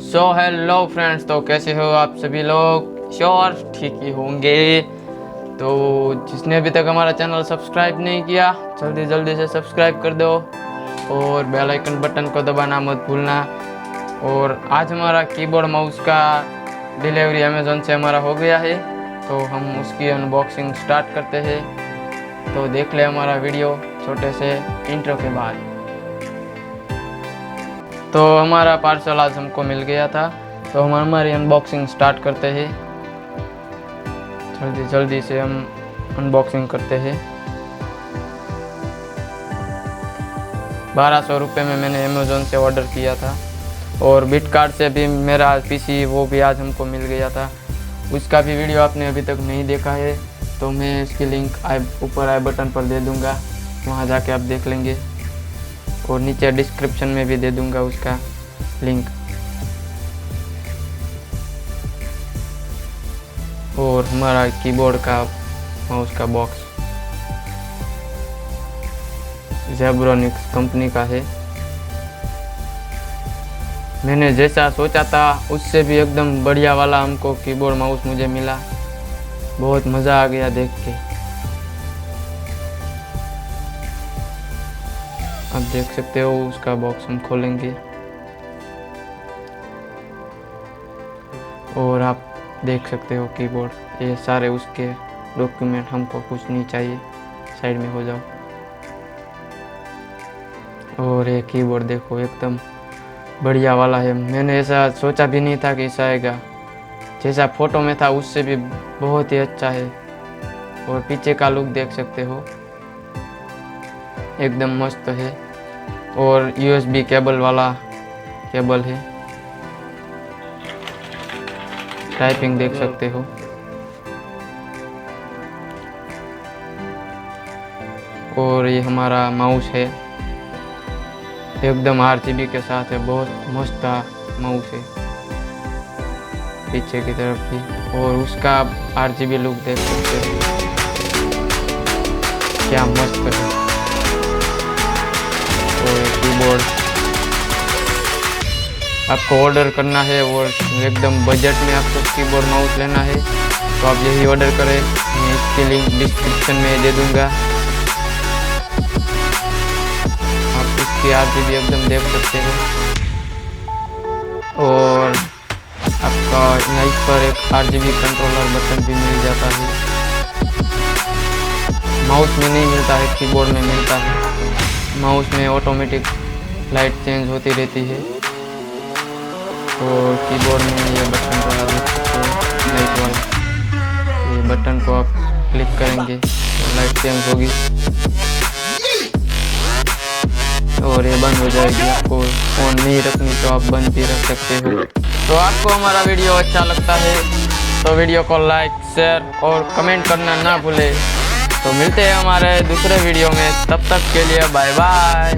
So hello friends, तो कैसे हो आप सभी लोग? श्योर ठीक ही होंगे। तो जिसने अभी तक हमारा चैनल सब्सक्राइब नहीं किया, जल्दी से सब्सक्राइब कर दो और बेल आइकन बटन को दबाना मत भूलना। और आज हमारा कीबोर्ड माउस का डिलीवरी अमेज़न से हमारा हो गया है, तो हम उसकी अनबॉक्सिंग स्टार्ट करते हैं। तो देख ले हमारा वीडियो छोटे से इंट्रो के बाद। तो हमारा पार्सल आज हमको मिल गया था, तो हम हमारी अनबॉक्सिंग स्टार्ट करते हैं। जल्दी से हम अनबॉक्सिंग करते हैं। 1200 रुपये में मैंने अमेज़न से ऑर्डर किया था, और बिट कार्ड से भी मेरा पीसी वो भी आज हमको मिल गया था। उसका भी वीडियो आपने अभी तक नहीं देखा है तो मैं इसकी लिंक ऊपर आई बटन पर दे दूँगा, वहाँ जाके आप देख लेंगे, और नीचे डिस्क्रिप्शन में भी दे दूंगा उसका लिंक। और हमारा कीबोर्ड का माउस का बॉक्स ज़ेब्रोनिक्स कंपनी का है। मैंने जैसा सोचा था उससे भी एकदम बढ़िया वाला हमको कीबोर्ड माउस मुझे मिला। बहुत मज़ा आ गया देख के। आप देख सकते हो उसका बॉक्स हम खोलेंगे, और आप देख सकते हो कीबोर्ड। ये सारे उसके डॉक्यूमेंट, हमको कुछ नहीं चाहिए, साइड में हो जाओ। और ये कीबोर्ड देखो एकदम बढ़िया वाला है। मैंने ऐसा सोचा भी नहीं था कि ऐसा आएगा, जैसा फोटो में था उससे भी बहुत ही अच्छा है। और पीछे का लुक देख सकते हो, एकदम मस्त है। और USB केबल वाला केबल है। टाइपिंग देख सकते हो। और ये हमारा माउस है, एकदम RGB के साथ है, बहुत मस्त माउस है पीछे की तरफ भी। और उसका RGB लुक देख सकते हो, क्या मस्त है। और कीबोर्ड आपको ऑर्डर करना है और एकदम बजट में आपको कीबोर्ड माउस लेना है तो आप यही ऑर्डर करें। मैं इसकी लिंक डिस्क्रिप्शन में दे दूंगा। आप इसकी RGB एकदम देख सकते हो। और आपका यहाँ पर एक RGB कंट्रोलर बटन भी मिल जाता है। माउस में नहीं मिलता है, कीबोर्ड में मिलता है। माउस में ऑटोमेटिक लाइट चेंज होती रहती है, और कीबोर्ड में ये बटन वाला देख सकते हो, लाइट वाला। ये बटन को आप क्लिक करेंगे तो लाइट चेंज होगी, और ये बंद हो जाएगी। आपको ऑन नहीं रखनी तो आप बंद भी रख सकते हो। तो आपको हमारा वीडियो अच्छा लगता है तो वीडियो को लाइक, शेयर और कमेंट करना ना भूले। तो मिलते हैं हमारे दूसरे वीडियो में, तब तक के लिए बाय बाय।